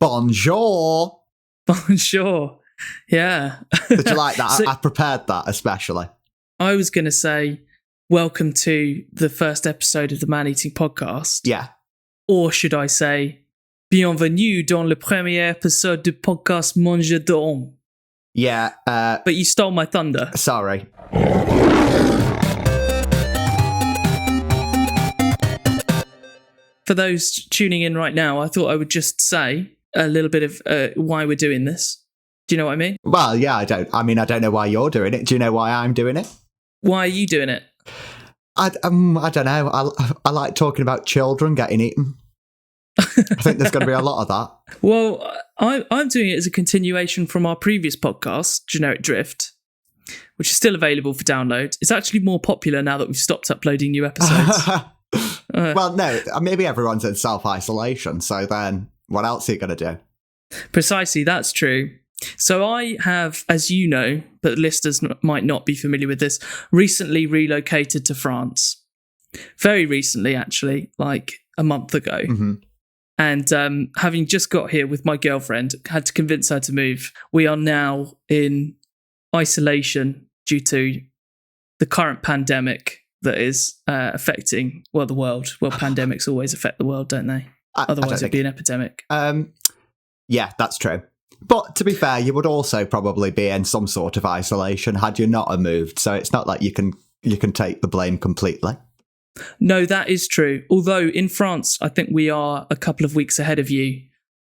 Bonjour. Bonjour. Yeah. Did you like that? So, I prepared that especially. I was going to say, welcome to the first episode of the ManEating podcast. Yeah. Or should I say, bienvenue dans le premier épisode du podcast Mange d'Homme. Yeah. But you stole my thunder. Sorry. For those tuning in right now, I thought I would just say a little bit of why we're doing this. Do you know what I mean? Well, yeah, I don't know why you're doing it. Do you know why I'm doing it? Why are you doing it? I don't know. I like talking about children getting eaten. I think there's going to be a lot of that. Well, I'm doing it as a continuation from our previous podcast, Generic Drift, which is still available for download. It's actually more popular now that we've stopped uploading new episodes. Well, no, maybe everyone's in self-isolation, so then what else are you going to do? Precisely, that's true. So I have, as you know, but listeners might not be familiar with this, recently relocated to France. Very recently, actually, like a month ago. Mm-hmm. And having just got here with my girlfriend, had to convince her to move. We are now in isolation due to the current pandemic that is affecting, the world. Well, pandemics always affect the world, don't they? Otherwise, it'd be an epidemic. Yeah, that's true. But to be fair, you would also probably be in some sort of isolation had you not moved. So it's not like you can take the blame completely. No, that is true. Although in France, I think we are a couple of weeks ahead of you.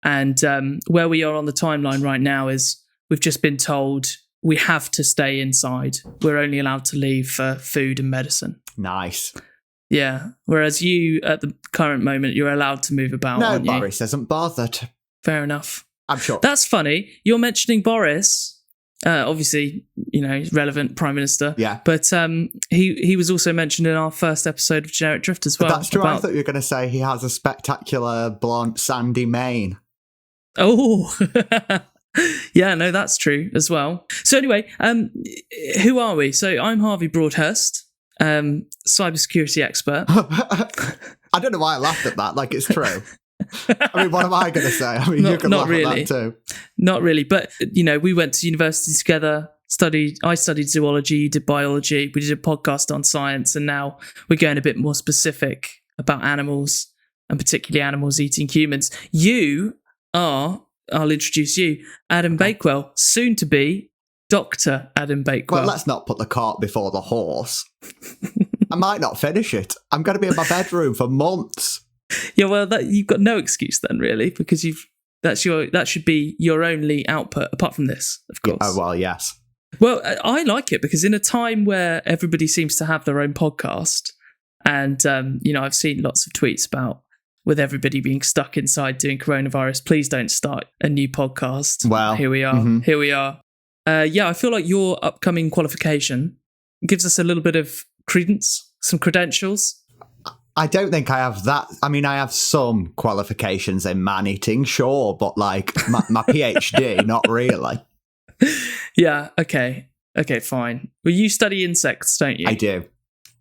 And where we are on the timeline right now is we've just been told we have to stay inside. We're only allowed to leave for food and medicine. Nice. Yeah. Whereas you, at the current moment, you're allowed to move about, aren't you? No, Boris isn't bothered. Fair enough. I'm sure. That's funny. You're mentioning Boris. Obviously, relevant Prime Minister. Yeah. But he was also mentioned in our first episode of Generic Drift as well. That's true. I thought you were going to say he has a spectacular blonde sandy mane. Oh, yeah, no, that's true as well. So anyway, who are we? So I'm Harvey Broadhurst, cybersecurity expert. I don't know why I laughed at that. Like, it's true. I mean, what am I going to say? I mean, you can laugh at that too. Not really, but we went to university together. I studied zoology, you did biology. We did a podcast on science, and now we're going a bit more specific about animals, and particularly animals eating humans. You are, I'll introduce you, Adam Bakewell, soon to be Dr. Adam Bakewell. Well, let's not put the cart before the horse. I might not finish it. I'm going to be in my bedroom for months. Yeah, well, you've got no excuse then, really, because that should be your only output apart from this, of course. Oh, well, yes. Well, I like it because in a time where everybody seems to have their own podcast, and I've seen lots of tweets about with everybody being stuck inside doing coronavirus, please don't start a new podcast. Well, here we are. Mm-hmm. Here we are. I feel like your upcoming qualification gives us a little bit of credence, some credentials. I don't think I have that. I mean, I have some qualifications in man-eating, sure, but like my PhD, not really. Yeah, okay, fine. Well, you study insects, don't you? I do.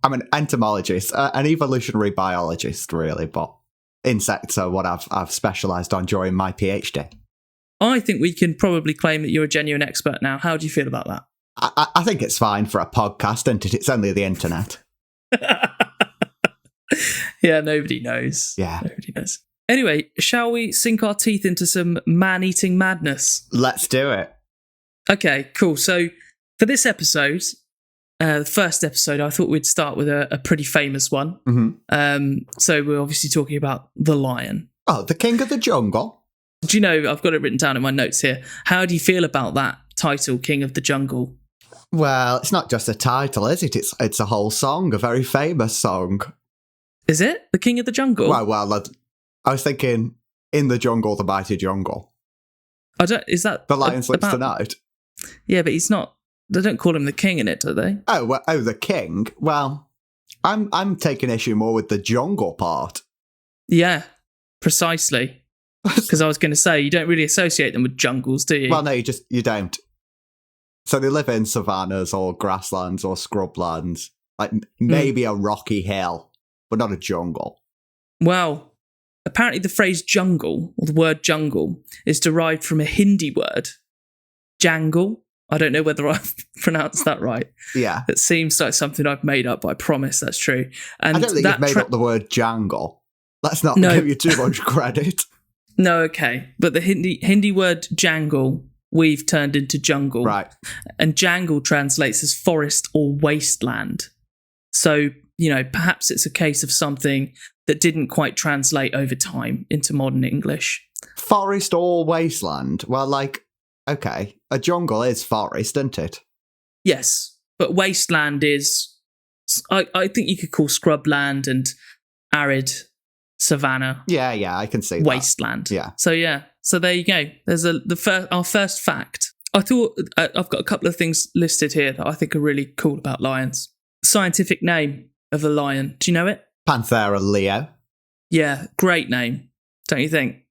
I'm an entomologist, an evolutionary biologist, really, but insects are what I've specialised on during my PhD. I think we can probably claim that you're a genuine expert now. How do you feel about that? I think it's fine for a podcast, isn't it? It's only the internet. Yeah, nobody knows. Yeah. Nobody knows. Anyway, shall we sink our teeth into some man-eating madness? Let's do it. Okay, cool. So for this episode, the first episode, I thought we'd start with a pretty famous one. Mm-hmm. So we're obviously talking about the lion. Oh, the king of the jungle? Do you know, I've got it written down in my notes here. How do you feel about that title, King of the Jungle? Well, it's not just a title, is it? It's a whole song, a very famous song. Is it? The King of the Jungle? Well, I was thinking, in the jungle, the mighty jungle. Is that... The lion sleeps tonight. Yeah, but he's not... They don't call him the king in it, do they? Oh, the king? Well, I'm taking issue more with the jungle part. Yeah, precisely. Because I was going to say, you don't really associate them with jungles, do you? Well, no, you don't. So they live in savannas or grasslands or scrublands. Like, maybe a rocky hill, but not a jungle. Well, apparently the phrase jungle, or the word jungle, is derived from a Hindi word, jangle. I don't know whether I've pronounced that right. Yeah. It seems like something I've made up, but I promise that's true. And I don't think you've made up the word jangle. Let's not give you too much credit. No, okay. But the Hindi word jangle, we've turned into jungle. Right. And jangle translates as forest or wasteland. So, perhaps it's a case of something that didn't quite translate over time into modern English. Forest or wasteland? Well, okay, a jungle is forest, isn't it? Yes, but wasteland is, I think you could call scrubland and arid savanna. Yeah, I can see wasteland. That. Yeah. So there you go. There's our first fact. I thought I've got a couple of things listed here that I think are really cool about lions. Scientific name of a lion. Do you know it? Panthera Leo. Yeah, great name, don't you think?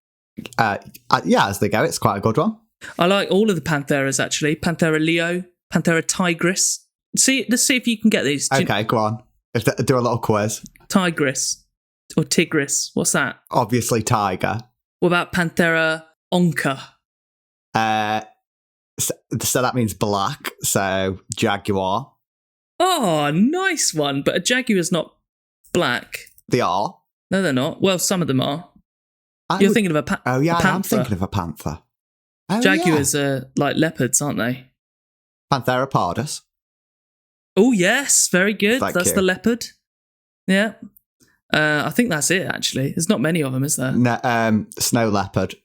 Yeah, as they go, it's quite a good one. I like all of the Pantheras, actually. Panthera Leo, Panthera tigris. Let's see if you can get these. Okay, go on. Do a little quiz. Tigris or tigris. What's that? Obviously tiger. What about Panthera onca? So that means black, so jaguar. Oh, nice one. But a jaguar's not black. They are. No, they're not. Well, some of them are. You're thinking of a panther. Oh, yeah, I'm thinking of a panther. Oh, Jaguars are like leopards, aren't they? Panthera pardus. Oh, yes. Very good. That's you. the leopard. Yeah. I think that's it, actually. There's not many of them, is there? No, snow leopard.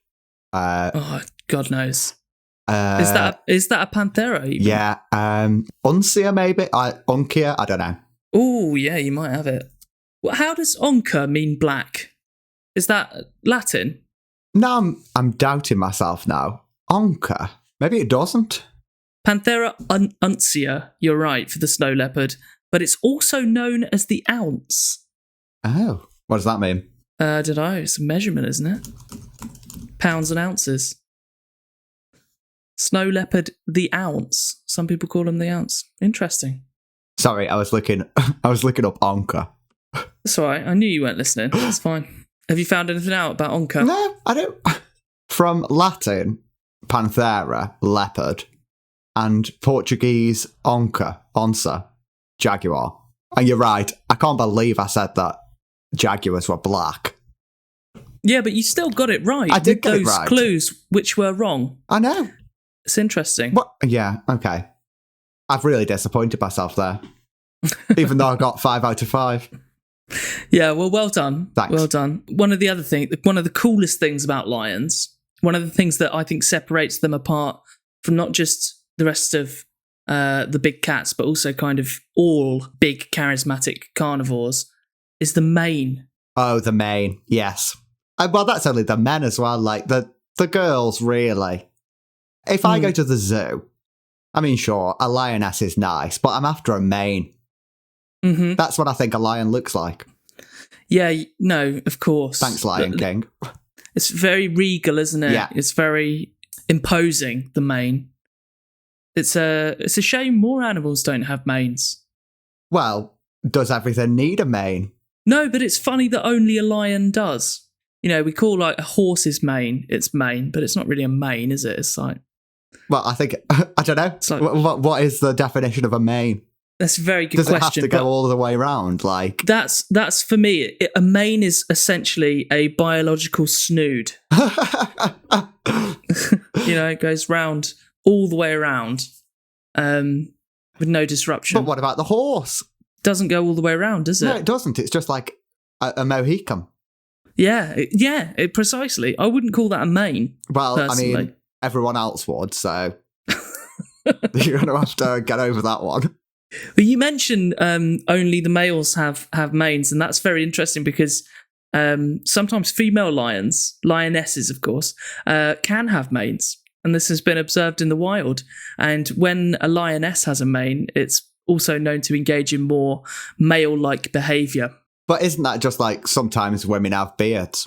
God knows. Is that a panthera? Even? Yeah. Uncia, maybe? Uncia? I don't know. Oh, yeah, you might have it. Well, how does onca mean black? Is that Latin? No, I'm doubting myself now. Onca? Maybe it doesn't. Panthera uncia, you're right, for the snow leopard, but it's also known as the ounce. Oh, what does that mean? I don't know, it's a measurement, isn't it? Pounds and ounces. Snow leopard, the ounce. Some people call him the ounce. Interesting. Sorry, I was looking up onca. That's all right, I knew you weren't listening. That's fine. Have you found anything out about onca? No, I don't. From Latin, panthera, leopard, and Portuguese, onça, jaguar. And you're right, I can't believe I said that jaguars were black. Yeah, but you still got it right. I did get those it right. Clues which were wrong. I know. It's interesting. What? Yeah, okay. I've really disappointed myself there. Even though I got 5 out of 5. Yeah, well done. Thanks. Well done. One of the coolest things about lions, one of the things that I think separates them apart from not just the rest of the big cats, but also kind of all big charismatic carnivores, is the mane. Oh, the mane, yes. Well, that's only the men as well, like the girls, really. If I go to the zoo, I mean, sure, a lioness is nice, but I'm after a mane. Mm-hmm. That's what I think a lion looks like. Yeah, no, of course. Thanks, Lion King. It's very regal, isn't it? Yeah. It's very imposing, the mane. It's a shame more animals don't have manes. Well, does everything need a mane? No, but it's funny that only a lion does. We call like a horse's mane its mane, but it's not really a mane, is it? It's like... Well, I think... I don't know. Like, what is the definition of a mane? That's a very good question. Does it have to go all the way around? Like that's for me. A mane is essentially a biological snood. It goes round all the way around, with no disruption. But what about the horse? Doesn't go all the way around, does it? No, it doesn't. It's just like a Mohican. Yeah, precisely. I wouldn't call that a mane. Well, personally. I mean, everyone else would, so you're going to have to get over that one. Well, you mentioned only the males have manes, and that's very interesting because sometimes female lionesses, of course, can have manes, and this has been observed in the wild. And when a lioness has a mane, it's also known to engage in more male-like behaviour. But isn't that just like sometimes women have beards?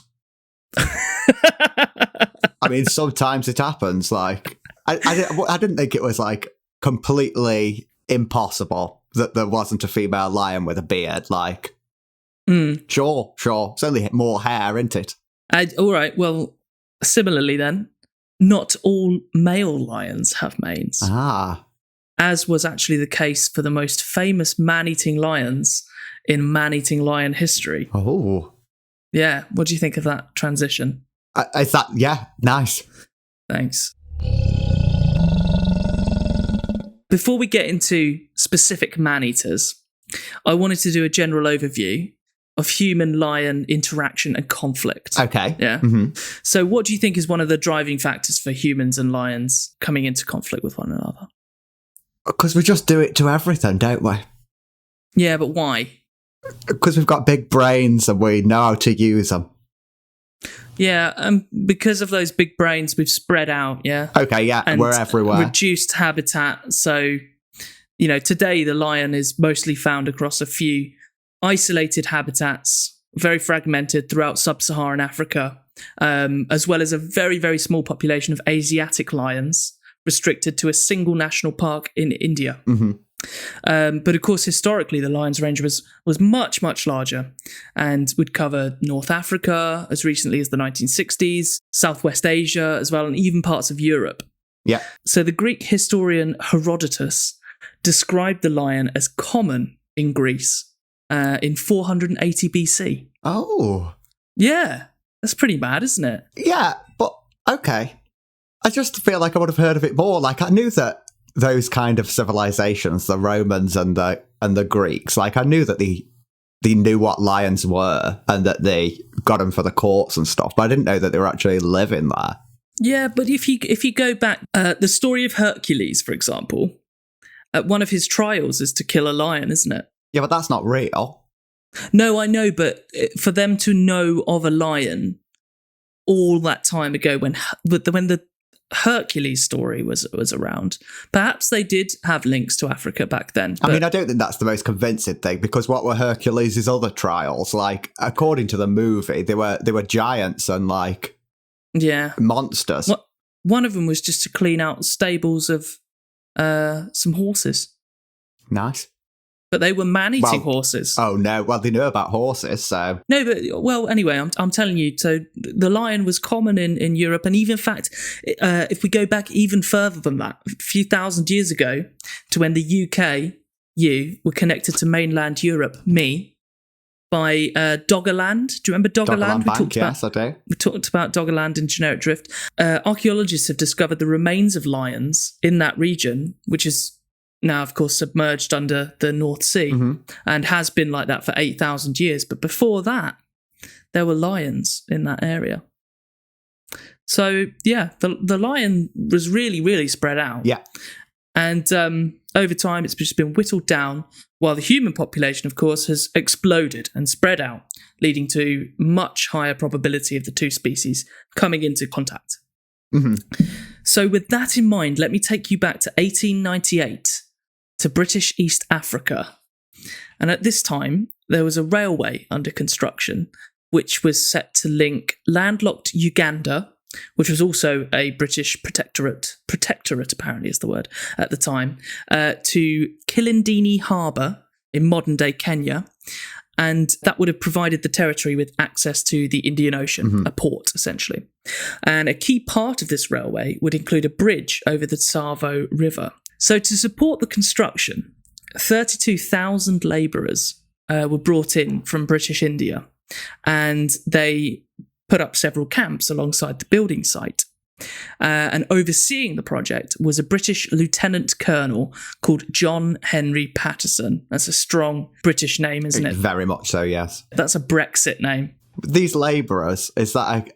I mean, sometimes it happens. Like, I didn't think it was like completely impossible that there wasn't a female lion with a beard. Like, sure, it's only more hair, isn't it? All right, well, similarly then, not all male lions have manes, as was actually the case for the most famous man-eating lions in man-eating lion history. Oh. Yeah, what do you think of that transition? Is that, yeah, nice. Thanks. Before we get into specific man-eaters, I wanted to do a general overview of human-lion interaction and conflict. Okay. Yeah. Mm-hmm. So what do you think is one of the driving factors for humans and lions coming into conflict with one another? Because we just do it to everything, don't we? Yeah, but why? Because we've got big brains and we know how to use them. Yeah, because of those big brains, we've spread out, yeah? Okay, yeah, and we're everywhere. Reduced habitat. So, today the lion is mostly found across a few isolated habitats, very fragmented throughout sub-Saharan Africa, as well as a very, very small population of Asiatic lions restricted to a single national park in India. Mm-hmm. But of course, historically, the lion's range was much, much larger and would cover North Africa as recently as the 1960s, Southwest Asia as well, and even parts of Europe. Yeah. So the Greek historian Herodotus described the lion as common in Greece in 480 BC. Oh. Yeah, that's pretty bad, isn't it? Yeah, but okay. I just feel like I would have heard of it more. Like, I knew that those kind of civilizations, the Romans and the Greeks, like, I knew that they knew what lions were and that they got them for the courts and stuff, but I didn't know that they were actually living there. Yeah, but if you go back, the story of Hercules, for example, one of his trials is to kill a lion, isn't it? Yeah, but that's not real. No, I know, but for them to know of a lion all that time ago, when the Hercules story was around, perhaps they did have links to Africa back then. I mean, I don't think that's the most convincing thing, because what were Hercules' other trials? Like, according to the movie, they were giants and like monsters. One of them was just to clean out stables of some horses. Nice. But they were man-eating horses. Oh no! Well, they knew about horses, so no. But anyway, I'm telling you. So the lion was common in Europe, and even in fact, if we go back even further than that, a few thousand years ago, to when the UK, were connected to mainland Europe, by Doggerland. Do you remember Doggerland? Yes, I do. We talked about Doggerland and generic drift. Archaeologists have discovered the remains of lions in that region, which is now, of course, submerged under the North Sea, and has been like that for 8,000 years. But before that, there were lions in that area. So, yeah, the lion was really, really spread out. Yeah. And over time, it's just been whittled down, while the human population, of course, has exploded and spread out, leading to much higher probability of the two species coming into contact. Mm-hmm. So with that in mind, let me take you back to 1898 to British East Africa. And at this time, there was a railway under construction, which was set to link landlocked Uganda, which was also a British protectorate apparently is the word at the time, to Kilindini Harbour in modern-day Kenya. And that would have provided the territory with access to the Indian Ocean, a port, essentially. And a key part of this railway would include a bridge over the Tsavo River. So to support the construction, 32,000 labourers were brought in from British India, and they put up several camps alongside the building site. And overseeing the project was a British lieutenant colonel called John Henry Patterson. That's a strong British name, isn't it? Very much so, yes. That's a Brexit name. These labourers, is that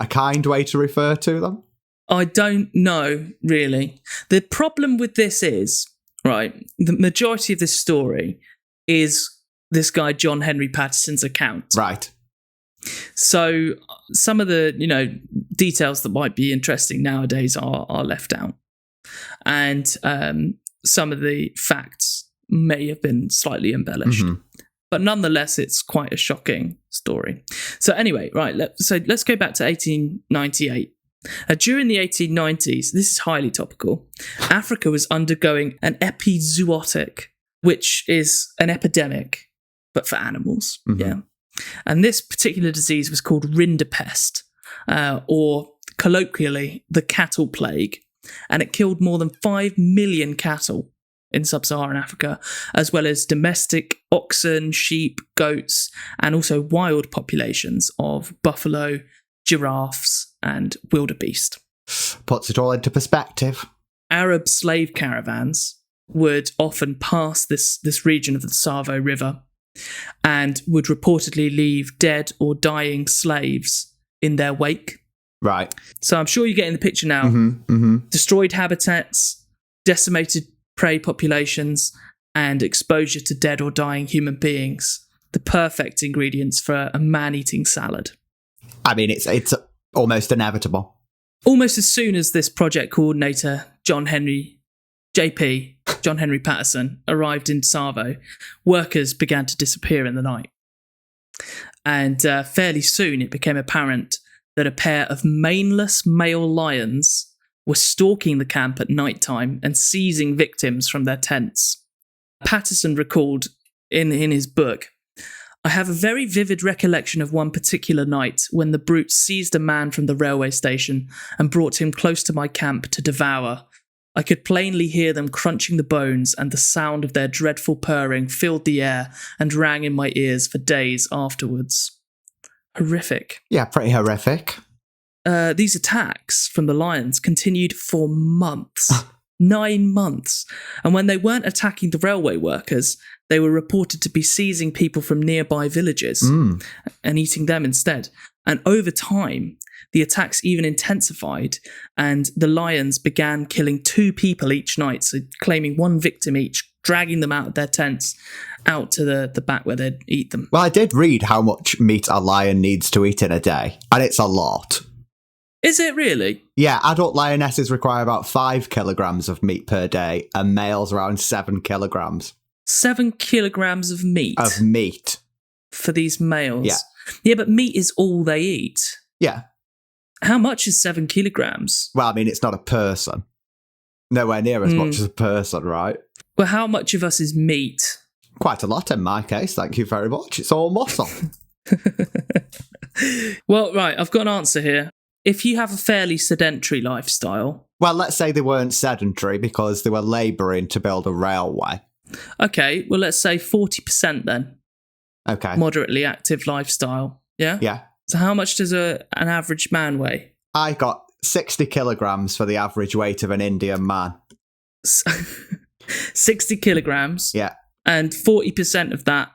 a kind way to refer to them? I don't know, really. The problem with this is, right, the majority of this story is this guy John Henry Patterson's account. Right. So some of the, details that might be interesting nowadays are left out. And some of the facts may have been slightly embellished. Mm-hmm. But nonetheless, it's quite a shocking story. So anyway, right, let's go back to 1898. During the 1890s, this is highly topical, Africa was undergoing an epizootic, which is an epidemic, but for animals. Mm-hmm. Yeah. And this particular disease was called rinderpest, or colloquially, the cattle plague. And it killed more than 5 million cattle in sub-Saharan Africa, as well as domestic oxen, sheep, goats, and also wild populations of buffalo, giraffes, and wildebeest. Puts it all into perspective. Arab slave caravans would often pass this region of the Tsavo River and would reportedly leave dead or dying slaves in their wake. Right. So I'm sure you're getting the picture now. Destroyed habitats, decimated prey populations, and exposure to dead or dying human beings. The perfect ingredients for a man-eating salad. I mean, it's almost inevitable. Almost as soon as this project coordinator, John Henry Patterson, arrived in Tsavo, workers began to disappear in the night. And fairly soon it became apparent that a pair of maneless male lions were stalking the camp at night time and seizing victims from their tents. Patterson recalled in his book, "I have a very vivid recollection of one particular night when the brutes seized a man from the railway station and brought him close to my camp to devour. I could plainly hear them crunching the bones, and the sound of their dreadful purring filled the air and rang in my ears for days afterwards." Horrific. Yeah, pretty horrific. These attacks from the lions continued for months. 9 months. And when they weren't attacking the railway workers, they were reported to be seizing people from nearby villages and eating them instead. And over time, the attacks even intensified, and the lions began killing 2 people each night, so claiming 1 victim each, dragging them out of their tents out to the back where they'd eat them. Well, I did read how much meat a lion needs to eat in a day, and it's a lot. Is it really? Yeah, adult lionesses require about 5 kilograms of meat per day, and males around 7 kilograms. 7 kilograms of meat? Of meat. For these males? Yeah. Yeah, but meat is all they eat. Yeah. How much is 7 kilograms? Well, I mean, it's not a person. Nowhere near as much as a person, right? Well, how much of us is meat? Quite a lot in my case, thank you very much. It's all muscle. Well, right, I've got an answer here. If you have a fairly sedentary lifestyle... Well, let's say they weren't sedentary because they were labouring to build a railway. Okay, well, let's say 40% then. Okay. Moderately active lifestyle, yeah? Yeah. So how much does an average man weigh? I got 60 kilograms for the average weight of an Indian man. 60 kilograms? Yeah. And 40% of that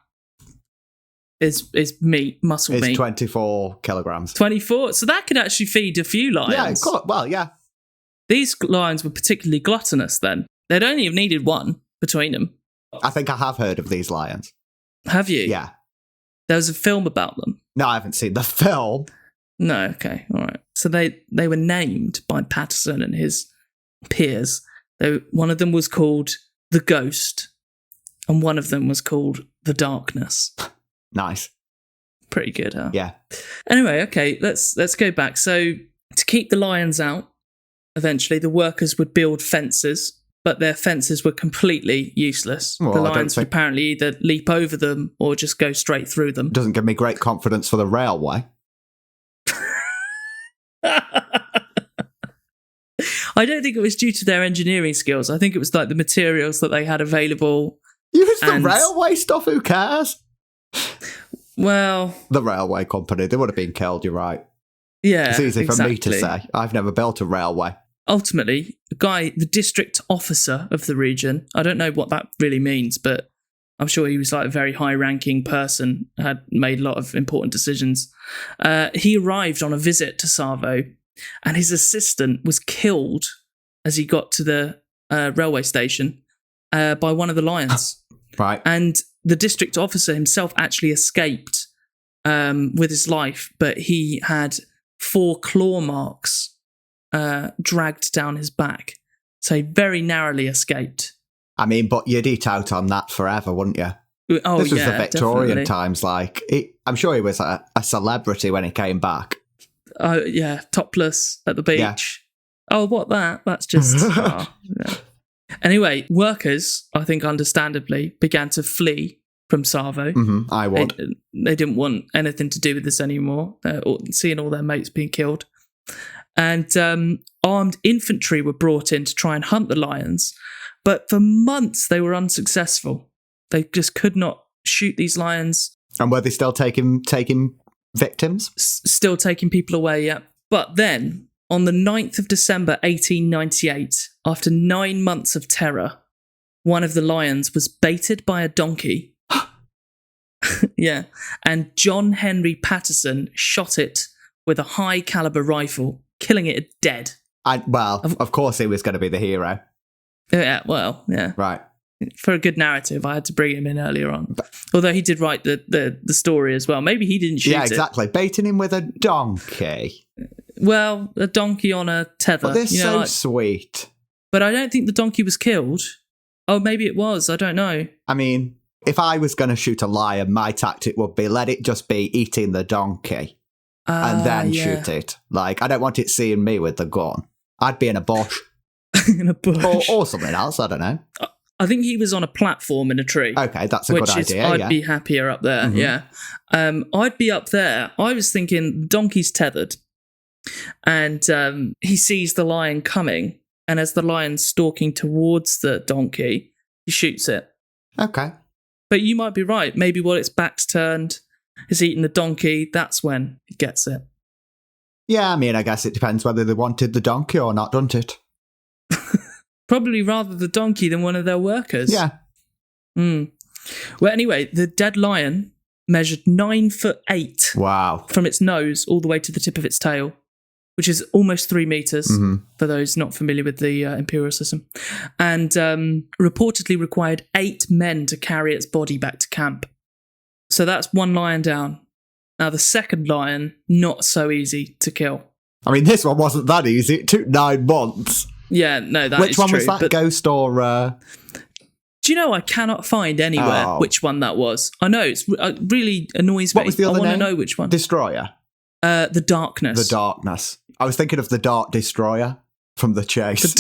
is meat, muscle meat. It's 24 kilograms. 24? So that could actually feed a few lions. Yeah, cool. Well, yeah. These lions were particularly gluttonous then. They'd only have needed 1 between them. I think I have heard of these lions. Have you? Yeah. There was a film about them. No, I haven't seen the film. No, okay, all right. So they were named by Patterson and his peers. One of them was called The Ghost, and one of them was called The Darkness. Nice. Pretty good, huh? Yeah. Anyway, okay, let's go back. So to keep the lions out, eventually the workers would build fences, but their fences were completely useless. Well, the lions would apparently either leap over them or just go straight through them. Doesn't give me great confidence for the railway. I don't think it was due to their engineering skills. I think it was like the materials that they had available. Use the railway stuff, who cares? Well... The railway company, they would have been killed, you're right. Yeah, it's easy for me to exactly. say. I've never built a railway. Ultimately, the district officer of the region, I don't know what that really means, but I'm sure he was like a very high-ranking person, had made a lot of important decisions. He arrived on a visit to Tsavo, and his assistant was killed as he got to the railway station by one of the lions. Right. And the district officer himself actually escaped with his life, but he had 4 claw marks dragged down his back. So he very narrowly escaped. I mean, but you'd eat out on that forever, wouldn't you? Oh, this was yeah, the Victorian definitely. times. I'm sure he was a celebrity when he came back. Oh, yeah, topless at the beach. Yeah. Oh, what that? That's just... yeah. Anyway, workers, I think understandably, began to flee from Tsavo. I would. They didn't want anything to do with this anymore, seeing all their mates being killed. And armed infantry were brought in to try and hunt the lions, but for months they were unsuccessful. They just could not shoot these lions. And were they still taking victims? Still taking people away, yeah. But then, on the 9th of December 1898, after 9 months of terror, one of the lions was baited by a donkey. Yeah. And John Henry Patterson shot it with a high-caliber rifle, killing it dead. Of course he was going to be the hero. Yeah, well, yeah. Right. For a good narrative, I had to bring him in earlier on. Although he did write the story as well. Maybe he didn't shoot it. Yeah, exactly. Baiting him with a donkey. Well, a donkey on a tether. But they're so sweet. But I don't think the donkey was killed. Oh, maybe it was. I don't know. I mean, if I was going to shoot a lion, my tactic would be let it just be eating the donkey. And then shoot it. Like, I don't want it seeing me with the gun. I'd be in a bush. In a bush. Or something else, I don't know. I think he was on a platform in a tree. Okay, that's a good idea. I'd be happier up there, yeah. I'd be up there. I was thinking the donkey's tethered. And he sees the lion coming. And as the lion's stalking towards the donkey, he shoots it. Okay. But you might be right. Maybe while its back's turned, it's eating the donkey, that's when it gets it. Yeah, I mean, I guess it depends whether they wanted the donkey or not, doesn't it? Probably rather the donkey than one of their workers. Yeah. Well, anyway, the dead lion measured 9'8". Wow. From its nose all the way to the tip of its tail, which is almost 3 meters for those not familiar with the imperial system, and reportedly required 8 men to carry its body back to camp. So that's one lion down. Now the second lion, not so easy to kill. I mean, this one wasn't that easy. It took 9 months. Yeah, no, that Which is one true, was that, ghost or... Do you know, I cannot find anywhere which one that was. I know, it really annoys me. What was the other name? I want to know which one. Destroyer? The Darkness. The Darkness. I was thinking of the Dark Destroyer from The Chase.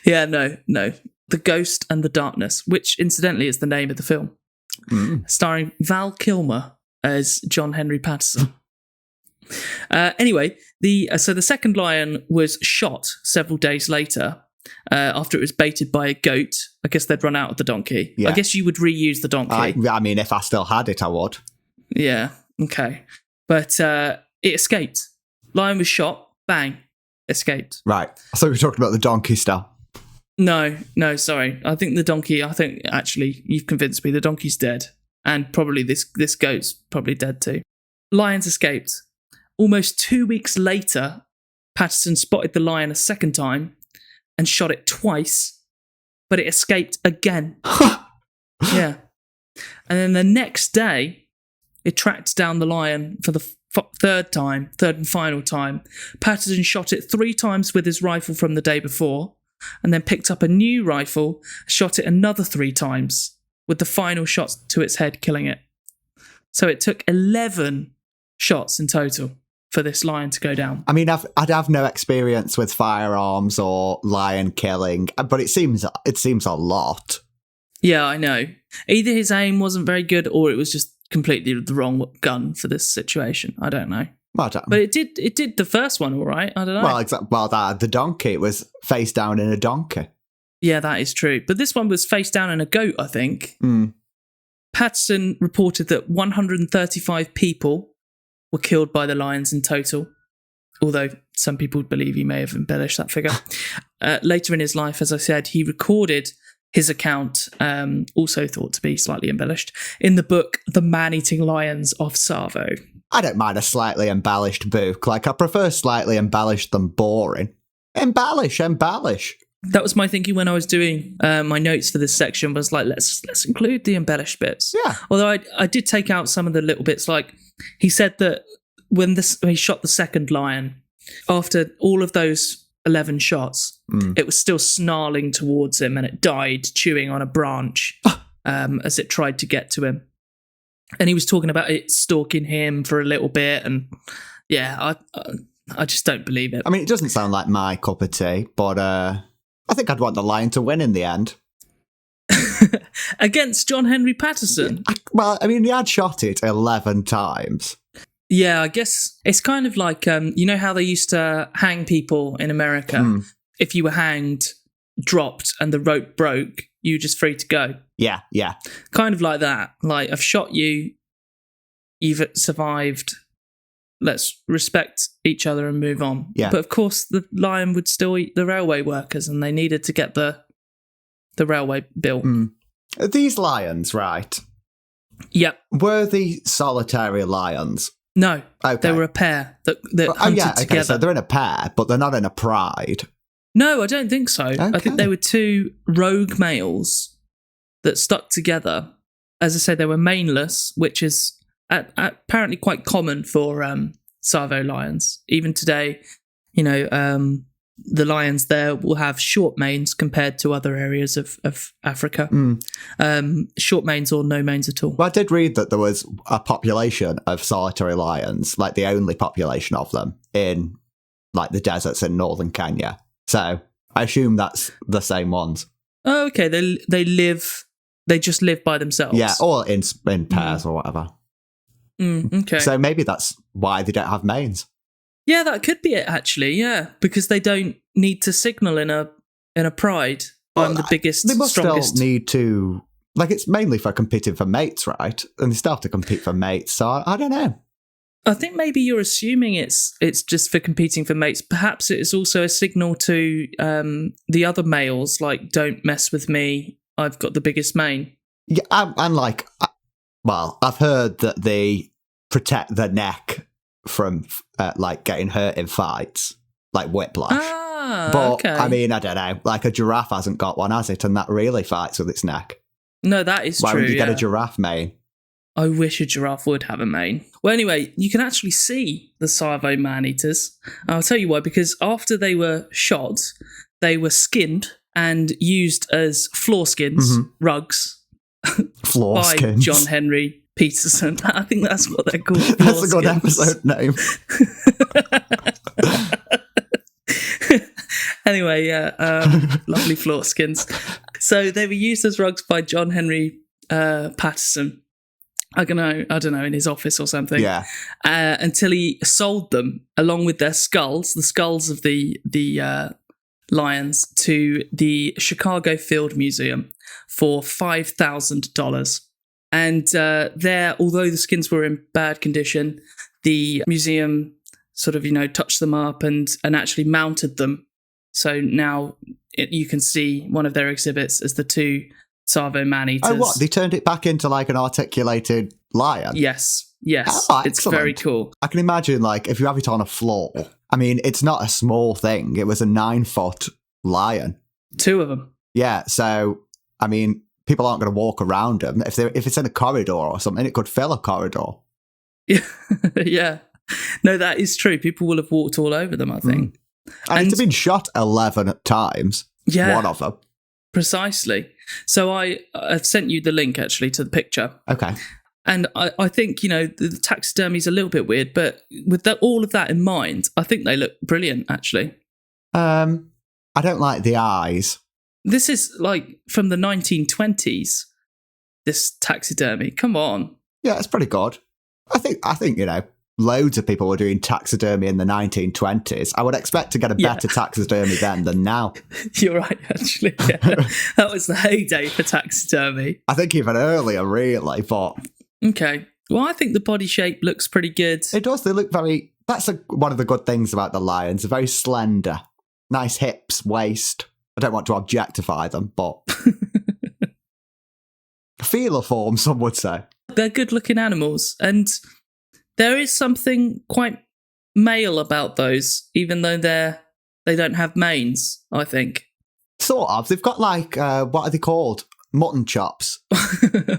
Yeah, no. The Ghost and the Darkness, which incidentally is the name of the film. Starring Val Kilmer as John Henry Patterson. Anyway, so the second lion was shot several days later after it was baited by a goat. I guess they'd run out of the donkey. Yeah. I guess you would reuse the donkey. I mean, if I still had it, I would. Yeah, okay. But it escaped. Lion was shot, bang, escaped. Right. I thought we were talking about the donkey still. No, sorry. I think actually you've convinced me the donkey's dead. And probably this goat's probably dead too. Lions escaped. Almost 2 weeks later, Patterson spotted the lion a second time and shot it twice, but it escaped again. Yeah. And then the next day, it tracked down the lion for the third and final time. Patterson shot it 3 times with his rifle from the day before, and then picked up a new rifle, shot it another 3 times, with the final shot to its head killing it. So it took 11 shots in total for this lion to go down. I mean, I'd have no experience with firearms or lion killing, but it seems a lot. Yeah, I know. Either his aim wasn't very good, or it was just completely the wrong gun for this situation. I don't know. Well, but it did the first one all right. I don't know. Well, the donkey, it was face down in a donkey. Yeah, that is true. But this one was face down in a goat, I think. Patterson reported that 135 people were killed by the lions in total, although some people believe he may have embellished that figure. Later in his life, as I said, he recorded his account, also thought to be slightly embellished, in the book The Man-Eating Lions of Tsavo. I don't mind a slightly embellished book. Like, I prefer slightly embellished than boring. Embellish. That was my thinking when I was doing my notes for this section, was like, let's include the embellished bits. Yeah. Although I did take out some of the little bits, like he said that when he shot the second lion, after all of those 11 shots, it was still snarling towards him, and it died chewing on a branch as it tried to get to him. And he was talking about it stalking him for a little bit, and yeah, I just don't believe it. I mean, it doesn't sound like my cup of tea, but I think I'd want the lion to win in the end. Against John Henry Patterson. He had shot it 11 times. Yeah, I guess it's kind of like, you know how they used to hang people in America? If you were hanged, dropped, and the rope broke, you were just free to go. Yeah. Kind of like that. Like, I've shot you, you've survived, let's respect each other and move on. Yeah. But of course, the lion would still eat the railway workers, and they needed to get the railway built. These lions, right? Yep. Were they solitary lions? No. Okay. They were a pair that hunted together. So they're in a pair, but they're not in a pride. No, I don't think so. Okay. I think they were two rogue males that stuck together. As I say, they were maneless, which is apparently quite common for Tsavo lions. Even today, the lions there will have short manes compared to other areas of Africa. Short manes or no manes at all. Well, I did read that there was a population of solitary lions, like the only population of them in like the deserts in northern Kenya. So I assume that's the same ones. Oh, okay. They just live by themselves. Yeah, or in pairs or whatever. Okay. So maybe that's why they don't have manes. Yeah, that could be it, actually. Yeah, because they don't need to signal in a pride. I'm the biggest, They must strongest. still need to, like, it's mainly for competing for mates, right? And they still have to compete for mates. So I don't know. I think maybe you're assuming it's just for competing for mates. Perhaps it's also a signal to the other males, like, don't mess with me. I've got the biggest mane. Yeah, and like, I've heard that they protect their neck from like getting hurt in fights, like whiplash. But okay. I don't know. Like a giraffe hasn't got one, has it? And that really fights with its neck. No, that is true. Why would you get a giraffe mane? I wish a giraffe would have a mane. Well, anyway, you can actually see the Tsavo man-eaters. I'll tell you why, because after they were shot, they were skinned and used as floor skins, rugs, Floor by skins. John Henry Peterson. I think that's what they're called. That's a good episode name. Anyway, lovely floor skins. So they were used as rugs by John Henry Patterson. I don't know, in his office or something. Yeah. Until he sold them along with their skulls, the skulls of the lions, to the Chicago Field Museum for $5,000. And although the skins were in bad condition, the museum sort of, touched them up and actually mounted them. So now you can see one of their exhibits as the two Tsavo man-eaters. Oh, what? They turned it back into like an articulated lion? Yes. Oh, it's very cool. I can imagine, like, if you have it on a floor, it's not a small thing. It was a 9-foot lion. Two of them. Yeah, so, people aren't going to walk around them. If it's in a corridor or something, it could fill a corridor. Yeah. No, that is true. People will have walked all over them, I think. And it's been shot 11 times. Yeah. One of them. Precisely. So I've sent you the link, actually, to the picture. Okay. And I think, the taxidermy's a little bit weird, but with all of that in mind, I think they look brilliant, actually. I don't like the eyes. This is, like, from the 1920s, this taxidermy. Come on. Yeah, it's pretty good. I think loads of people were doing taxidermy in the 1920s. I would expect to get a better taxidermy then than now. You're right, actually. Yeah. That was the heyday for taxidermy. I think even earlier, really, but... Okay. Well, I think the body shape looks pretty good. It does. They look very... That's one of the good things about the lions. They're very slender. Nice hips, waist. I don't want to objectify them, but... Feeler form, some would say. They're good-looking animals, and there is something quite male about those, even though they don't have manes, I think. Sort of. They've got, like, what are they called? Mutton chops.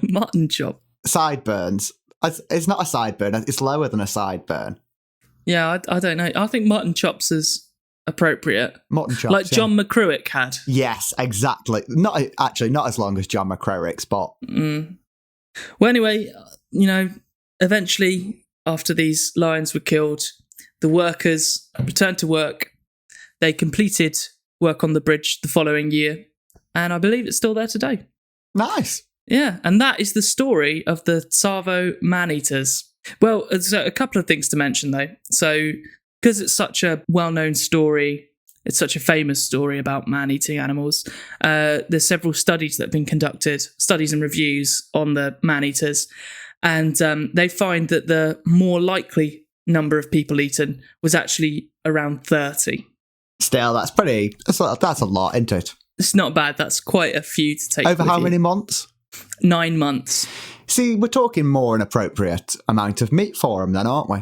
Mutton chop. Sideburns. It's not a sideburn. It's lower than a sideburn. Yeah, I don't know. I think mutton chops is appropriate. Mutton chops, like John McCruick had. Yes, exactly. Not as long as John McCruick's, but... Well, anyway, eventually, after these lions were killed, the workers returned to work. They completed work on the bridge the following year, and I believe it's still there today. Nice. Yeah, and that is the story of the Tsavo man-eaters. Well, there's a couple of things to mention, though. So, because it's such a well-known story, it's such a famous story about man-eating animals, there's several studies that have been conducted, studies and reviews on the man-eaters, and they find that the more likely number of people eaten was actually around 30. Still, that's a lot, isn't it? It's not bad. That's quite a few to take. Over how many months? 9 months. See, we're talking more an appropriate amount of meat for them then, aren't we?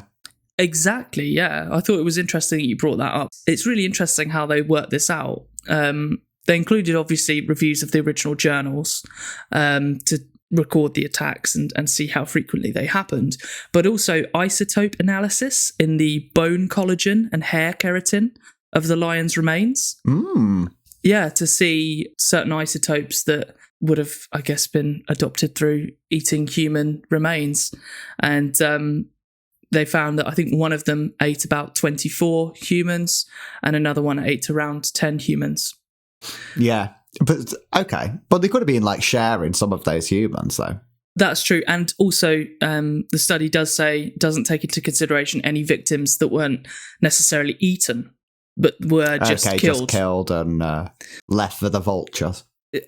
Exactly, yeah. I thought it was interesting that you brought that up. It's really interesting how they worked this out. They included, obviously, reviews of the original journals to record the attacks and see how frequently they happened, but also isotope analysis in the bone collagen and hair keratin of the lion's remains. Yeah, to see certain isotopes that would have, I guess, been adopted through eating human remains. And they found that I think one of them ate about 24 humans and another one ate around 10 humans. Yeah, but okay. But they could have been like sharing some of those humans, though. That's true. And also, the study doesn't take into consideration any victims that weren't necessarily eaten, but were just killed. Just killed and left for the vultures.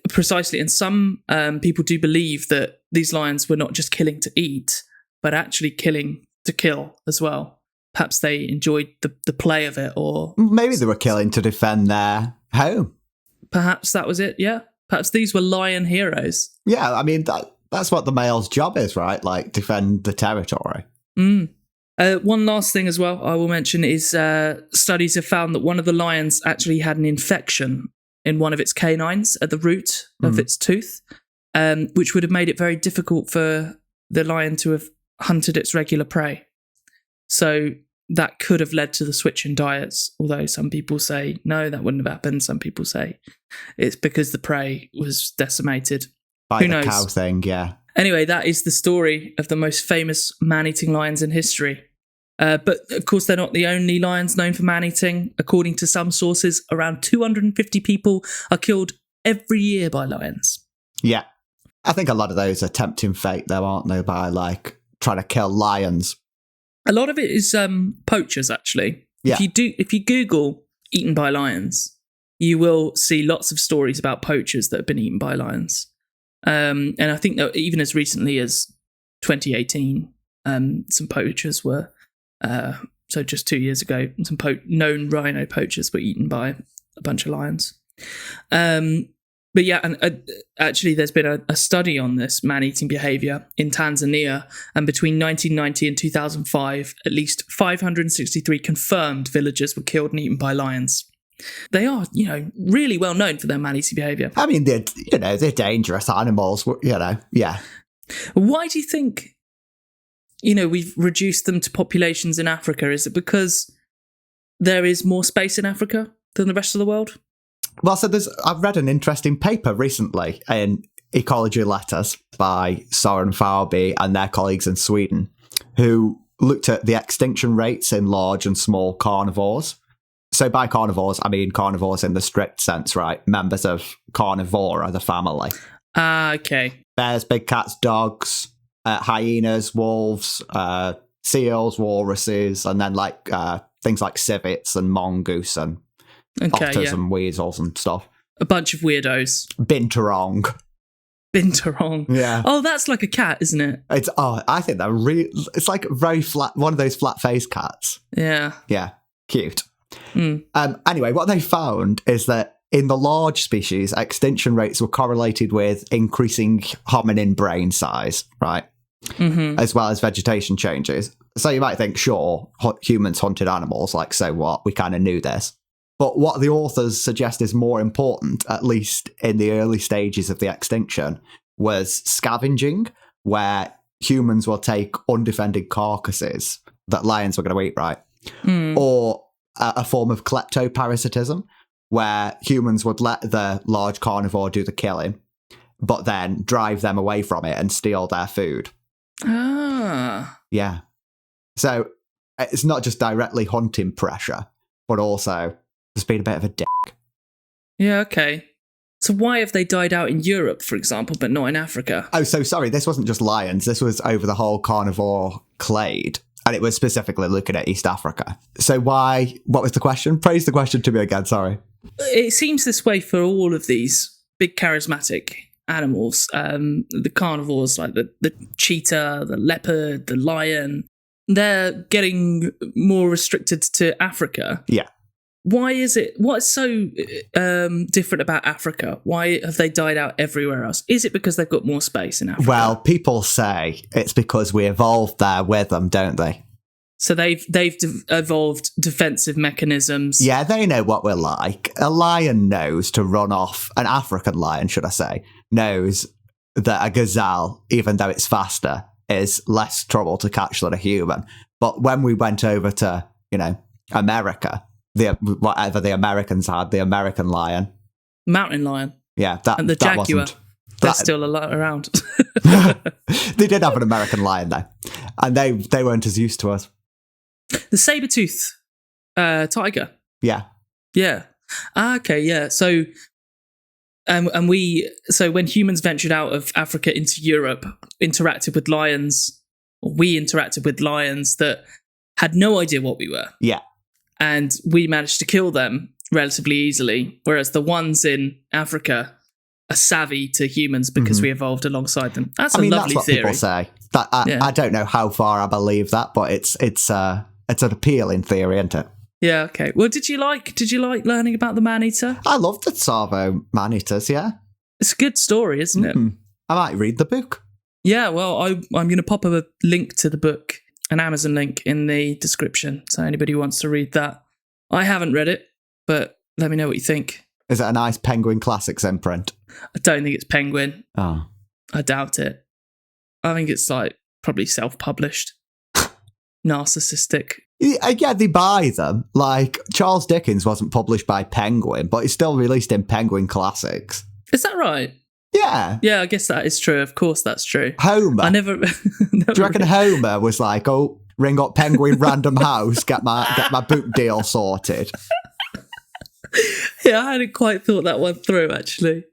Precisely. And some people do believe that these lions were not just killing to eat, but actually killing to kill as well. Perhaps they enjoyed the play of it, or maybe they were killing to defend their home. Perhaps that was it, yeah. Perhaps these were lion heroes. Yeah, I mean, that's what the male's job is, right? Like, defend the territory. One last thing as well I will mention is studies have found that one of the lions actually had an infection in one of its canines at the root of its tooth, which would have made it very difficult for the lion to have hunted its regular prey. So that could have led to the switch in diets, although some people say, no, that wouldn't have happened. Some people say it's because the prey was decimated. By Who the knows? cow thing, yeah. Anyway, that is the story of the most famous man-eating lions in history. But, of course, they're not the only lions known for man-eating. According to some sources, around 250 people are killed every year by lions. Yeah. I think a lot of those are tempting fate, though, aren't they, by, like, trying to kill lions. A lot of it is poachers, actually. Yeah. If you Google eaten by lions, you will see lots of stories about poachers that have been eaten by lions. And I think that even as recently as 2018, some poachers were, so just 2 years ago, some known rhino poachers were eaten by a bunch of lions. But yeah, and actually there's been a study on this man-eating behaviour in Tanzania, and between 1990 and 2005, at least 563 confirmed villagers were killed and eaten by lions. They are, really well known for their man-eating behaviour. I mean, they're dangerous animals, yeah. Why do you think, we've reduced them to populations in Africa? Is it because there is more space in Africa than the rest of the world? Well, so I've read an interesting paper recently in Ecology Letters by Søren Farby and their colleagues in Sweden, who looked at the extinction rates in large and small carnivores. So by carnivores, I mean carnivores in the strict sense, right? Members of Carnivora, the family. Okay. Bears, big cats, dogs, hyenas, wolves, seals, walruses, and then things like civets and mongoose and otters and weasels and stuff. A bunch of weirdos. Binturong. Yeah. Oh, that's like a cat, isn't it? I think they're really... It's like very flat... One of those flat-faced cats. Yeah. Yeah. Cute. Anyway, what they found is that in the large species, extinction rates were correlated with increasing hominin brain size, right? Mm-hmm. As well as vegetation changes. So you might think, sure, humans hunted animals, like, so what? We kind of knew this. But what the authors suggest is more important, at least in the early stages of the extinction, was scavenging, where humans will take undefended carcasses that lions were going to eat, right? Or a form of kleptoparasitism, where humans would let the large carnivore do the killing, but then drive them away from it and steal their food. Ah. Yeah. So it's not just directly hunting pressure, but also... Just being a bit of a dick. Yeah, okay. So why have they died out in Europe, for example, but not in Africa? Oh, so sorry, this wasn't just lions. This was over the whole carnivore clade. And it was specifically looking at East Africa. So why? What was the question? Praise the question to me again, sorry. It seems this way for all of these big charismatic animals. The carnivores, like the cheetah, the leopard, the lion, they're getting more restricted to Africa. Yeah. Why is it? What's so different about Africa? Why have they died out everywhere else? Is it because they've got more space in Africa? Well, people say it's because we evolved there with them, don't they? So they've evolved defensive mechanisms. Yeah, they know what we're like. A lion knows to run off. An African lion, should I say, knows that a gazelle, even though it's faster, is less trouble to catch than a human. But when we went over to, America, whatever the Americans had, the American lion, mountain lion, yeah, and the that jaguar, they're that, still a lot around. They did have an American lion though, and they weren't as used to us. The saber-tooth tiger. Yeah. Okay, yeah. So, and so when humans ventured out of Africa into Europe, interacted with lions, or we interacted with lions that had no idea what we were. Yeah. And we managed to kill them relatively easily, whereas the ones in Africa are savvy to humans because we evolved alongside them. That's a lovely that's what theory. People say. That I don't know how far I believe that, but it's an appealing theory, isn't it? Yeah. Okay. Well, did you like learning about the man-eater? I love the Tsavo man-eaters. Yeah, it's a good story, isn't it? I might read the book. Yeah. Well, I'm going to pop a link to the book, an Amazon link in the description, so anybody who wants to read that. I haven't read it, but let me know what you think. Is it a nice Penguin Classics imprint? I don't think it's Penguin. Oh, I doubt it. I think it's probably self-published. Narcissistic. Yeah, they buy them. Like, Charles Dickens wasn't published by Penguin, but it's still released in Penguin Classics. Is that right? Yeah. Yeah, I guess that is true. Of course that's true. Homer. I never Do you reckon Homer was like, oh, ring up Penguin Random House, get my book deal sorted? Yeah, I hadn't quite thought that one through, actually.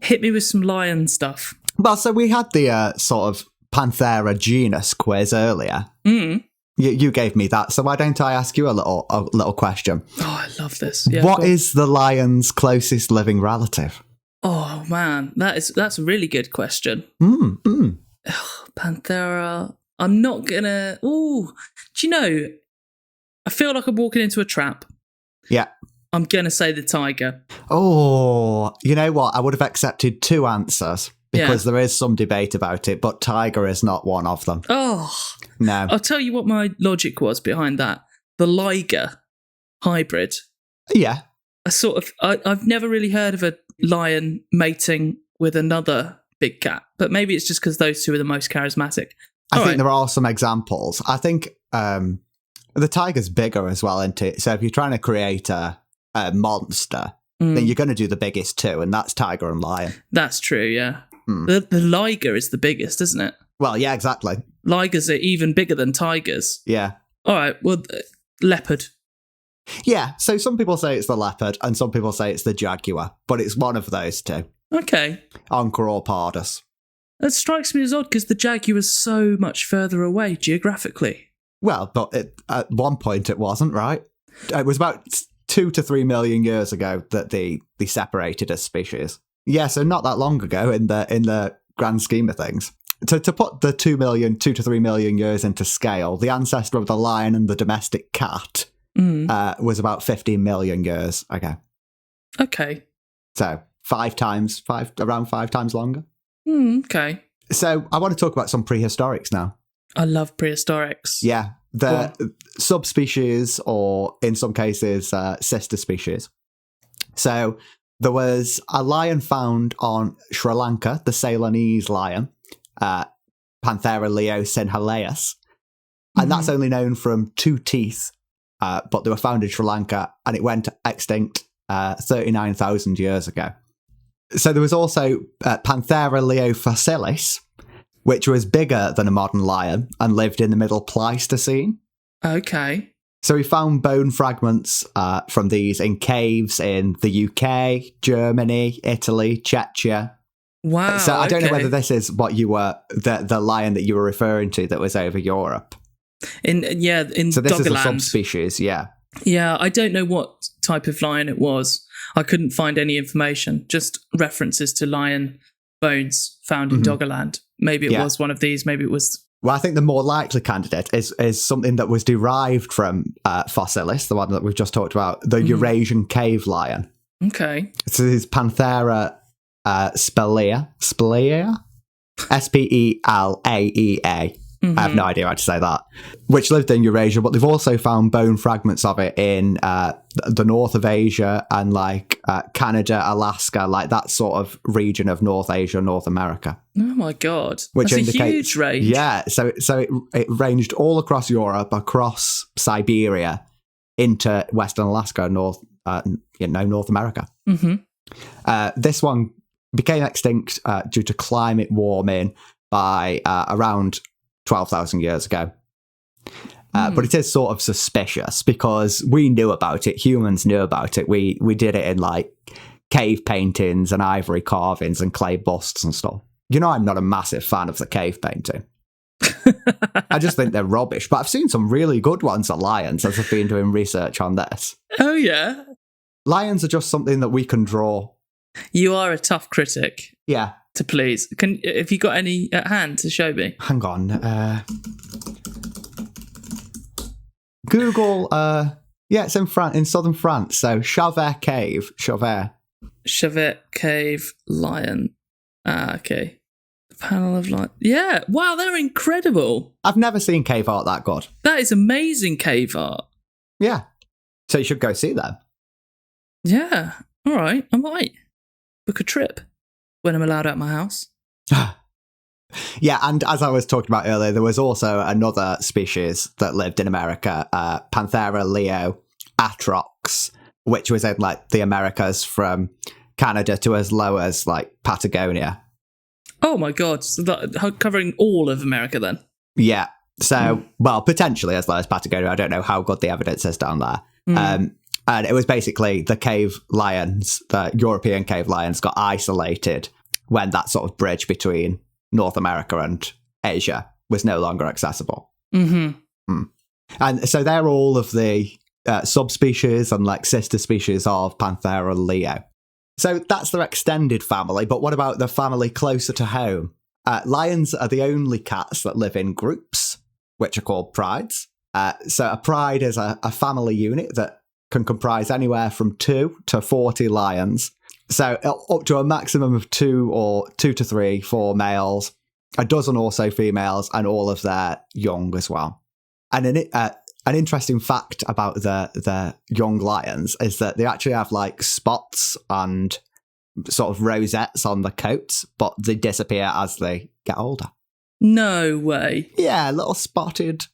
Hit me with some lion stuff. Well, so we had the sort of Panthera genus quiz earlier. You gave me that, so why don't I ask you a little question? Oh, I love this. Yeah, what is the lion's closest living relative? Oh man, that's a really good question. Panthera. I'm not gonna. Ooh, do you know? I feel like I'm walking into a trap. Yeah. I'm gonna say the tiger. Oh, you know what? I would have accepted two answers because there is some debate about it, but tiger is not one of them. Oh no! I'll tell you what my logic was behind that. The liger hybrid. Yeah. I've never really heard of a lion mating with another big cat, but maybe it's just because those two are the most charismatic. I think there are some examples. I think the tiger's bigger as well, isn't it? So if you're trying to create a monster, then you're going to do the biggest two, and that's tiger and lion. That's true, yeah. The liger is the biggest, isn't it? Well, yeah, exactly. Ligers are even bigger than tigers. Yeah. All right, well, leopard. Yeah, so some people say it's the leopard, and some people say it's the jaguar, but it's one of those two. Okay. Onca or pardus. That strikes me as odd because the jaguar is so much further away geographically. Well, but at one point it wasn't, right? It was about 2 to 3 million years ago that they separated as species. Yeah, so not that long ago in the grand scheme of things. To put the 2 to 3 million years into scale, the ancestor of the lion and the domestic cat was about 15 million years ago. Okay. So around 5 times longer. Okay. So I want to talk about some prehistorics now. I love prehistorics. Yeah, the subspecies, or in some cases, sister species. So there was a lion found on Sri Lanka, the Ceylonese lion, Panthera Leo sinhaleus, and that's only known from 2 teeth, but they were found in Sri Lanka, and it went extinct 39,000 years ago. So there was also Panthera Leo fossilis, which was bigger than a modern lion and lived in the Middle Pleistocene. Okay. So we found bone fragments from these in caves in the UK, Germany, Italy, Czechia. Wow. So I don't know whether this is what you were, the lion that you were referring to that was over Europe. In So this is a Doggerland. subspecies, yeah. Yeah, I don't know what type of lion it was. I couldn't find any information, just references to lion bones found in Doggerland. Maybe it was one of these, maybe it was... Well, I think the more likely candidate is something that was derived from Fossilis, the one that we've just talked about, the Eurasian cave lion. Okay. So this is Panthera Spelaea, Spelaea. I have no idea how to say that, which lived in Eurasia, but they've also found bone fragments of it in the north of Asia and like Canada, Alaska, like that sort of region of North Asia, North America. Oh my God. Which That's indicates, a huge range. Yeah, so it ranged all across Europe, across Siberia, into Western Alaska, North America. This one became extinct due to climate warming by around 12,000 years ago. But it is sort of suspicious because we knew about it. Humans knew about it. We did it in like cave paintings and ivory carvings and clay busts and stuff. You know, I'm not a massive fan of the cave painting. I just think they're rubbish. But I've seen some really good ones of lions as I've been doing research on this. Oh, yeah. Lions are just something that we can draw. You are a tough critic. Yeah. To please. Have you got any at hand to show me? Hang on. Google. It's in southern France. So Chauvet Cave. Chauvet Cave lion. Okay. Panel of light. Yeah. Wow, they're incredible. I've never seen cave art that good. That is amazing cave art. Yeah. So you should go see them. Yeah. All right. I might book a trip when I'm allowed out my house. Yeah, and as I was talking about earlier, there was also another species that lived in America, Panthera Leo atrox, which was in like the Americas from Canada to as low as like Patagonia. Oh my God, so covering all of America then? Yeah, so, well, potentially as low as Patagonia. I don't know how good the evidence is down there. And it was basically the cave lions, the European cave lions got isolated when that sort of bridge between North America and Asia was no longer accessible. And so they're all of the subspecies and like sister species of Panthera Leo. So that's their extended family. But what about the family closer to home? Lions are the only cats that live in groups, which are called prides. So a pride is a family unit that can comprise anywhere from 2 to 40 lions. So up to a maximum of 2 to 3 for males, a dozen or so females, and all of their young as well. And an interesting fact about the young lions is that they actually have like spots and sort of rosettes on the coats, but they disappear as they get older. No way. Yeah, a little spotted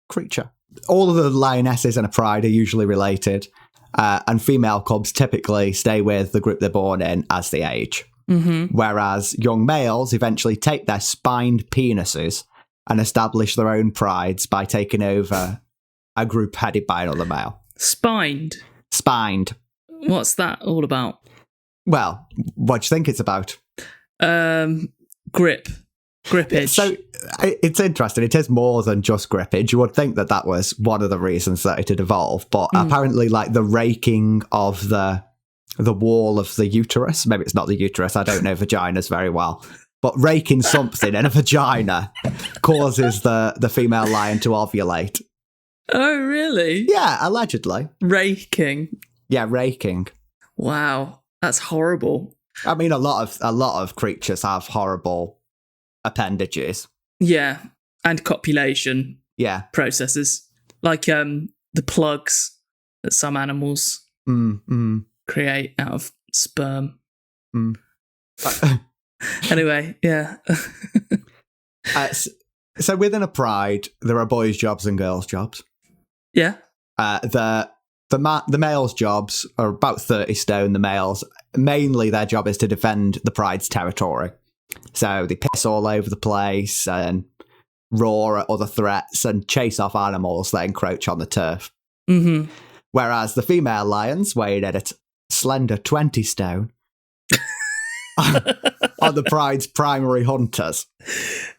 creature. All of the lionesses in a pride are usually related, and female cubs typically stay with the group they're born in as they age. Whereas young males eventually take their spined penises and establish their own prides by taking over a group headed by another male. Spined? What's that all about? Well, what do you think it's about? Grippage. So it's interesting. It is more than just grippage. You would think that was one of the reasons that it had evolved, but apparently, like the raking of the wall of the uterus. Maybe it's not the uterus. I don't know vaginas very well, but raking something in a vagina causes the female lion to ovulate. Oh, really? Yeah, allegedly. Raking. Yeah, raking. Wow, that's horrible. I mean, a lot of creatures have horrible appendages. Yeah, and copulation. Yeah, processes like the plugs that some animals create out of sperm. Anyway, yeah. So within a pride, there are boys' jobs and girls' jobs. Yeah. The males' jobs are about 30 stone. The males, mainly their job is to defend the pride's territory. So they piss all over the place and roar at other threats and chase off animals that encroach on the turf. Mm-hmm. Whereas the female lions, weighed at a slender 20 stone, are the pride's primary hunters.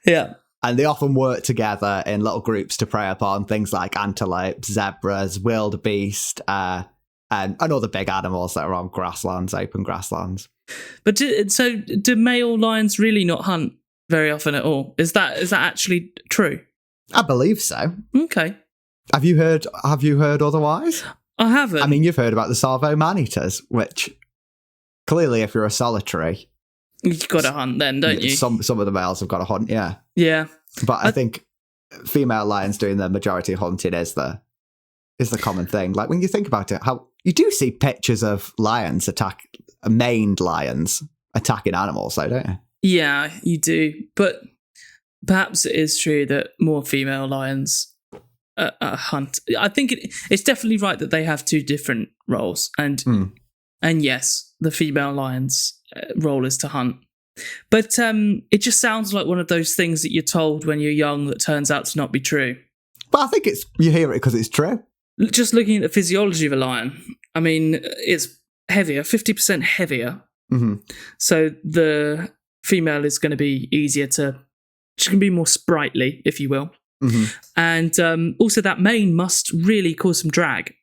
Yeah. And they often work together in little groups to prey upon things like antelopes, zebras, wildebeest, and other big animals that are on grasslands, open grasslands. But do male lions really not hunt very often at all? Is that actually true? I believe so. Okay. Have you heard otherwise? I haven't. I mean, you've heard about the Tsavo man-eaters, which clearly, if you're a solitary, you've got to hunt then, don't you? Some of the males have got to hunt, yeah. Yeah. But I think female lions doing the majority of hunting is the common thing. Like, when you think about it, how you do see pictures of maned lions attacking animals, though, don't you? Yeah, you do. But perhaps it is true that more female lions hunt. I think it's definitely right that they have two different roles. And yes, the female lion's role is to hunt. But it just sounds like one of those things that you're told when you're young that turns out to not be true. But I think you hear it because it's true. Just looking at the physiology of a lion, I mean, it's heavier, 50% heavier. Mm-hmm. So the female is going to be she can be more sprightly, if you will. Mm-hmm. And also that mane must really cause some drag.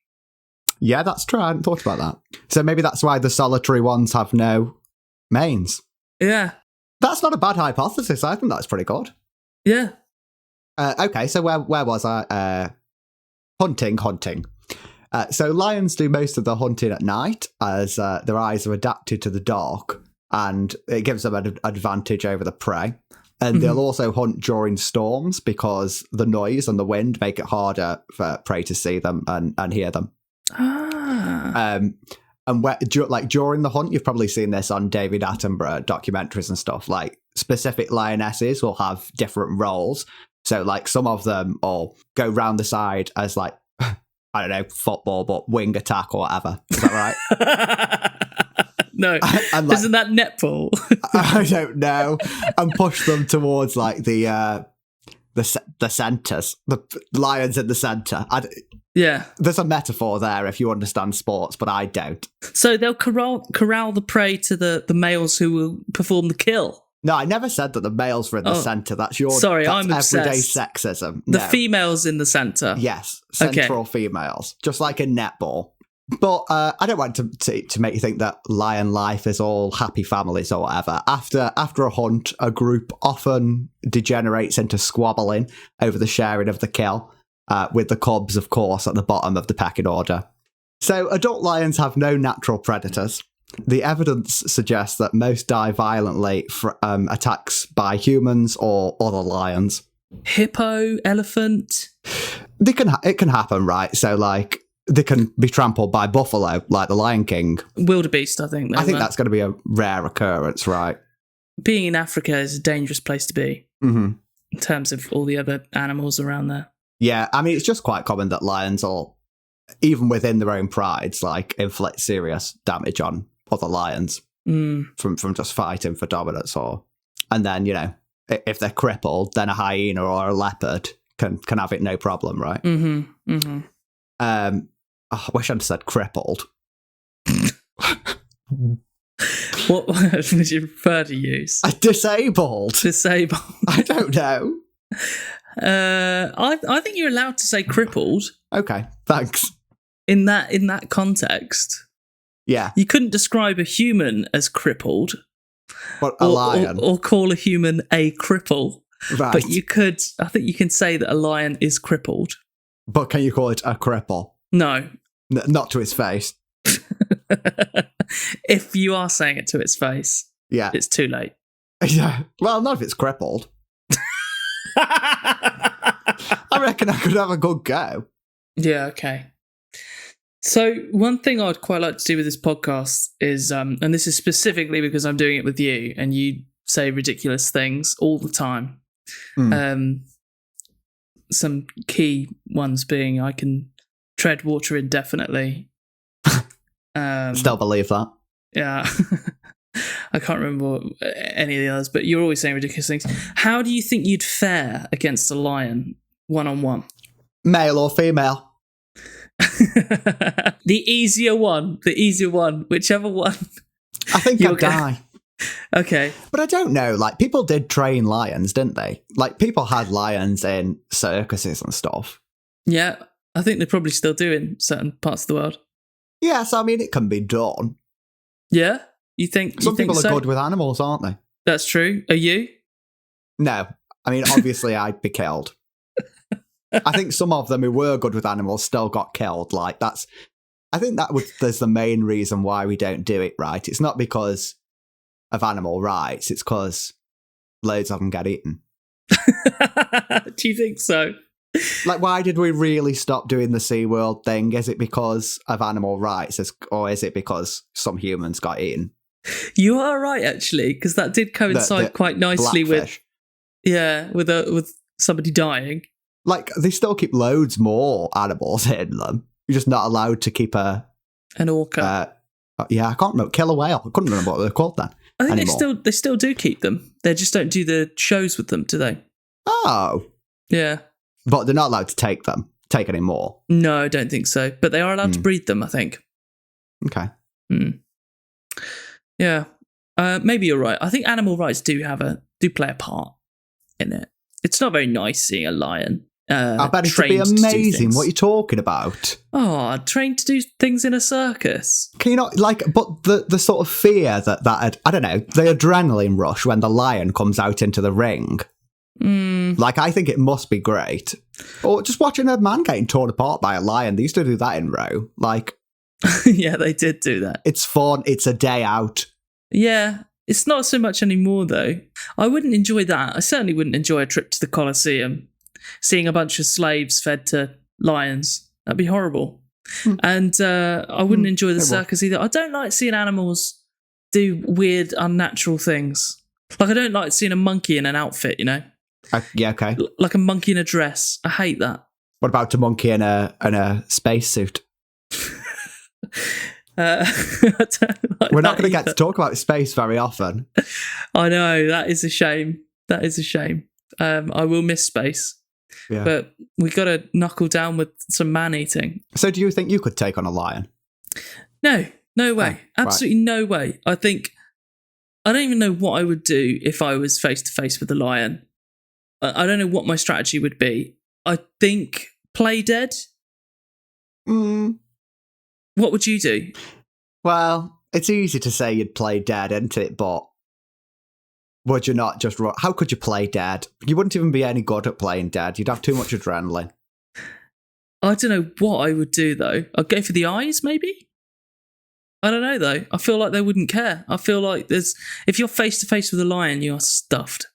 Yeah, that's true. I hadn't thought about that. So maybe that's why the solitary ones have no manes. Yeah. That's not a bad hypothesis. I think that's pretty good. Yeah. Okay, so where was I? Hunting. So lions do most of the hunting at night as their eyes are adapted to the dark, and it gives them an advantage over the prey. And they'll also hunt during storms because the noise and the wind make it harder for prey to see them and hear them. And during the hunt, you've probably seen this on David Attenborough documentaries and stuff. Like, specific lionesses will have different roles. So, like, some of them will go round the side as, like, I don't know, football, but wing attack or whatever. Is that right? No, and, like, isn't that netball? I don't know. And push them towards, like, the centres, the lions in the centre. Yeah. There's a metaphor there if you understand sports, but I don't. So they'll corral the prey to the males who will perform the kill. No, I never said that the males were in the centre. That's I'm everyday obsessed. sexism. The females in the centre. Yes, central females, just like in netball. But I don't want to make you think that lion life is all happy families or whatever. After a hunt, a group often degenerates into squabbling over the sharing of the kill, with the cubs, of course, at the bottom of the pecking order. So adult lions have no natural predators. The evidence suggests that most die violently from attacks by humans or other lions. Hippo, elephant? It can happen, right? So, like, they can be trampled by buffalo, like the Lion King. Wildebeest, I think. I think that's going to be a rare occurrence, right? Being in Africa is a dangerous place to be in terms of all the other animals around there. Yeah, I mean, it's just quite common that lions will, even within their own prides, like, inflict serious damage on other lions from just fighting for dominance. And then, you know, if they're crippled, then a hyena or a leopard can have it no problem, right? I wish I'd said crippled. What word would you prefer to use? Disabled. Disabled. I don't know. I think you're allowed to say crippled. Okay, thanks. In that context. Yeah. You couldn't describe a human as crippled. But a lion. Or call a human a cripple. Right. But I think you can say that a lion is crippled. But can you call it a cripple? No. Not to its face. If you are saying it to its face, yeah, it's too late. Yeah. Well, not if it's crippled. I reckon I could have a good go. Yeah, okay. So one thing I'd quite like to do with this podcast is, and this is specifically because I'm doing it with you, and you say ridiculous things all the time. Some key ones being I can tread water indefinitely. Still believe that. Yeah. I can't remember any of the others, but you're always saying ridiculous things. How do you think you'd fare against a lion one-on-one? Male or female? The easier one, whichever one. I think I'd die. Okay. But I don't know, like, people did train lions, didn't they? Like, people had lions in circuses and stuff. Yeah, I think they probably still do in certain parts of the world. Yes, I mean, it can be done. Yeah? You think Some people so? are good with animals, aren't they? That's true. Are you? No. I mean, obviously, I'd be killed. I think some of them who were good with animals still got killed. Like, I think there's the main reason why we don't do it, right? It's not because of animal rights, it's because loads of them get eaten. Do you think so? Like, why did we really stop doing the SeaWorld thing? Is it because of animal rights, or is it because some humans got eaten? You are right, actually, because that did coincide quite nicely blackfish. with somebody dying. Like, they still keep loads more animals in them. You're just not allowed to keep an orca. I can't remember. Killer whale. I couldn't remember what they're called then. I think they still do keep them. They just don't do the shows with them, do they? Oh. Yeah. But they're not allowed to take any more. No, I don't think so. But they are allowed to breed them, I think. Okay. Yeah. Maybe you're right. I think animal rights do play a part in it. It's not very nice seeing a lion. I bet it would be amazing. What are you talking about? Oh, trained to do things in a circus. Can you not, like, but the sort of fear that I don't know, the adrenaline rush when the lion comes out into the ring. Like, I think it must be great. Or just watching a man getting torn apart by a lion. They used to do that in Roe. Like, yeah, they did do that. It's fun. It's a day out. Yeah. It's not so much anymore, though. I wouldn't enjoy that. I certainly wouldn't enjoy a trip to the Colosseum, seeing a bunch of slaves fed to lions. That'd be horrible. And I wouldn't enjoy the circus either. I don't like seeing animals do weird, unnatural things. Like, I don't like seeing a monkey in an outfit, you know? Yeah, okay. Like a monkey in a dress. I hate that. What about a monkey in a spacesuit? We're not going to get to talk about space very often. I know, that is a shame. I will miss space. Yeah. But we got to knuckle down with some man-eating. So do you think you could take on a lion? No way. Absolutely right. No way. I don't even know what I would do if I was face-to-face with a lion. I don't know what my strategy would be. I think play dead. What would you do? Well, it's easy to say you'd play dead, isn't it? But would you not just run? How could you play dead? You wouldn't even be any good at playing dead. You'd have too much adrenaline. I don't know what I would do, though. I'd go for the eyes, maybe? I don't know, though. I feel like they wouldn't care. I feel like if you're face-to-face with a lion, you're stuffed.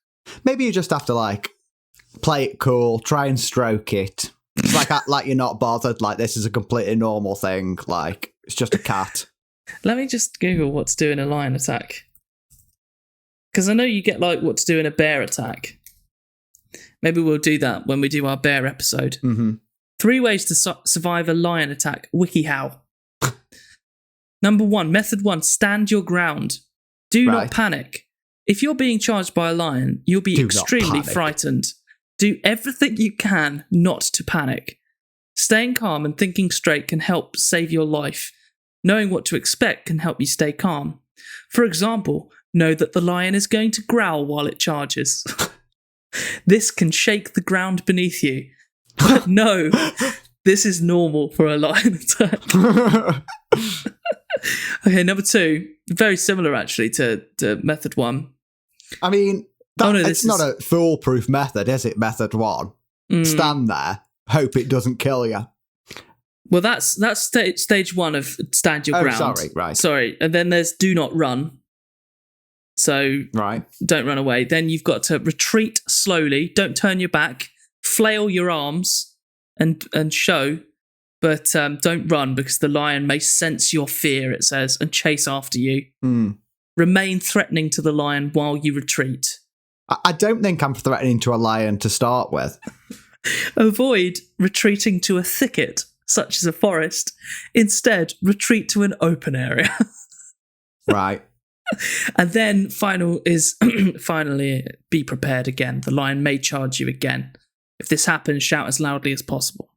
Maybe you just have to, like, play it cool, try and stroke it. It's like you're not bothered, like this is a completely normal thing, like it's just a cat. Let me just Google what to do in a lion attack. Because I know you get like what to do in a bear attack. Maybe we'll do that when we do our bear episode. 3 ways to survive a lion attack. WikiHow. Number 1, method 1, stand your ground. Do not panic. If you're being charged by a lion, you'll be extremely frightened. Do everything you can not to panic. Staying calm and thinking straight can help save your life. Knowing what to expect can help you stay calm. For example, know that the lion is going to growl while it charges. This can shake the ground beneath you. But no, this is normal for a lion attack. Okay, number 2, very similar actually to method 1. I mean, it's not a foolproof method, is it? Method 1. Stand there, hope it doesn't kill you. Well, that's stage 1 of stand your ground. Sorry. And then there's do not run. So don't run away. Then you've got to retreat slowly. Don't turn your back. Flail your arms and show. But don't run because the lion may sense your fear, it says, and chase after you. Remain threatening to the lion while you retreat. I don't think I'm threatening to a lion to start with. Avoid retreating to a thicket, such as a forest. Instead, retreat to an open area. Right. And then finally, be prepared again. The lion may charge you again. If this happens, shout as loudly as possible.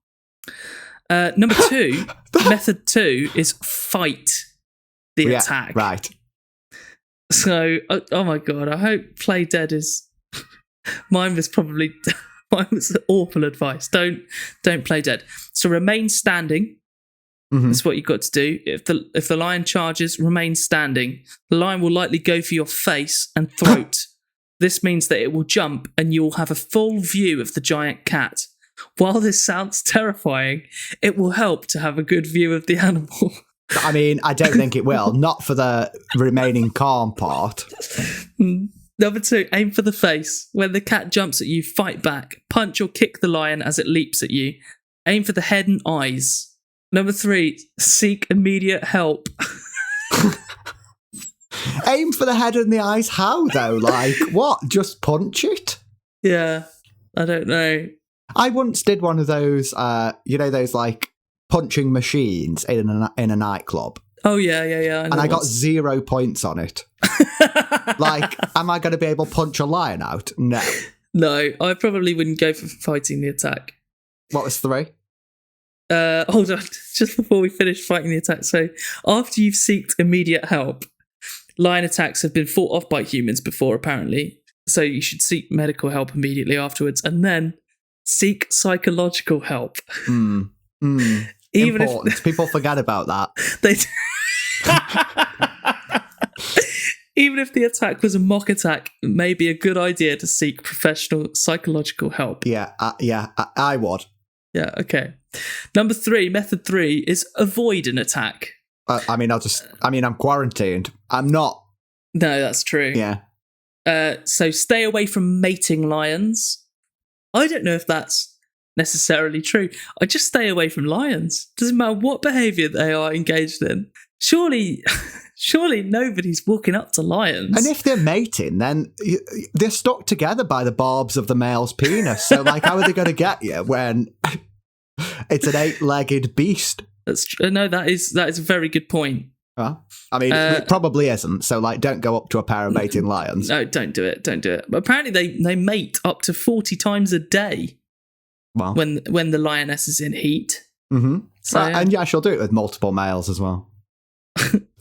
Number 2, method 2 is fight the attack. Right. So, oh my God, I hope Play Dead is... Mine was awful advice. Don't play dead. So remain standing. That's what you've got to do. If the lion charges, remain standing. The lion will likely go for your face and throat. This means that it will jump and you will have a full view of the giant cat. While this sounds terrifying, it will help to have a good view of the animal. I mean, I don't think it will. Not for the remaining calm part. Number 2, aim for the face. When the cat jumps at you, fight back. Punch or kick the lion as it leaps at you. Aim for the head and eyes. Number 3, seek immediate help. Aim for the head and the eyes? How, though? Like, what? Just punch it? Yeah, I don't know. I once did one of those, those, like, punching machines in a nightclub. Oh, yeah. And I got 0 points on it. Like, am I going to be able to punch a lion out? No. No, I probably wouldn't go for fighting the attack. What was 3? Hold on, just before we finish fighting the attack. So, after you've sought immediate help, lion attacks have been fought off by humans before, apparently. So you should seek medical help immediately afterwards, and then seek psychological help. Even important. If people forget about that. Even if the attack was a mock attack, it may be a good idea to seek professional psychological help. Yeah, I would. Yeah, okay. Number 3, method 3 is avoid an attack. I'm quarantined. I'm not. No, that's true. Yeah. So stay away from mating lions. I don't know if that's necessarily true. I just stay away from lions. Doesn't matter what behaviour they are engaged in. Surely nobody's walking up to lions. And if they're mating, then they're stuck together by the barbs of the male's penis. So, like, how are they going to get you when it's an 8-legged beast? That's true. No, that is a very good point. It probably isn't. So, like, don't go up to a pair of mating lions. No, don't do it. But apparently, they mate up to 40 times a day. Well, when the lioness is in heat. Mm-hmm. So, and yeah, she'll do it with multiple males as well.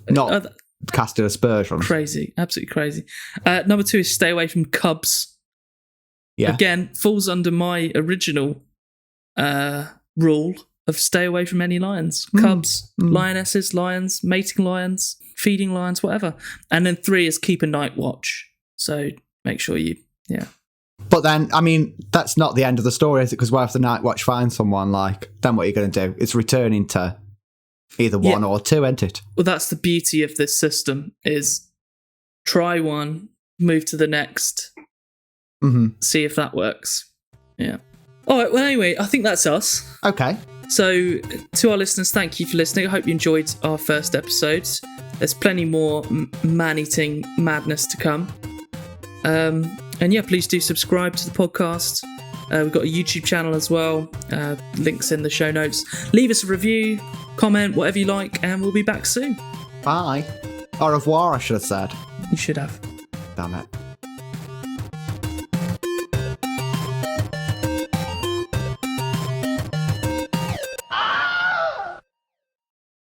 Not casting aspersions. Crazy, absolutely crazy. Number 2 is stay away from cubs. Yeah. Again, falls under my original rule of stay away from any lions. Cubs, lionesses, lions, mating lions, feeding lions, whatever. And then 3 is keep a night watch. So make sure But then, I mean, that's not the end of the story, is it? Because what if the night watch finds someone, like, then what are you going to do? It's returning to either 1 or 2, isn't it? Well, that's the beauty of this system, is try one, move to the next, see if that works. Yeah. All right, well, anyway, I think that's us. Okay. So, to our listeners, thank you for listening. I hope you enjoyed our first episode. There's plenty more man-eating madness to come. And yeah, please do subscribe to the podcast. We've got a YouTube channel as well. Links in the show notes. Leave us a review, comment, whatever you like, and we'll be back soon. Bye. Au revoir, I should have said. You should have. Damn it.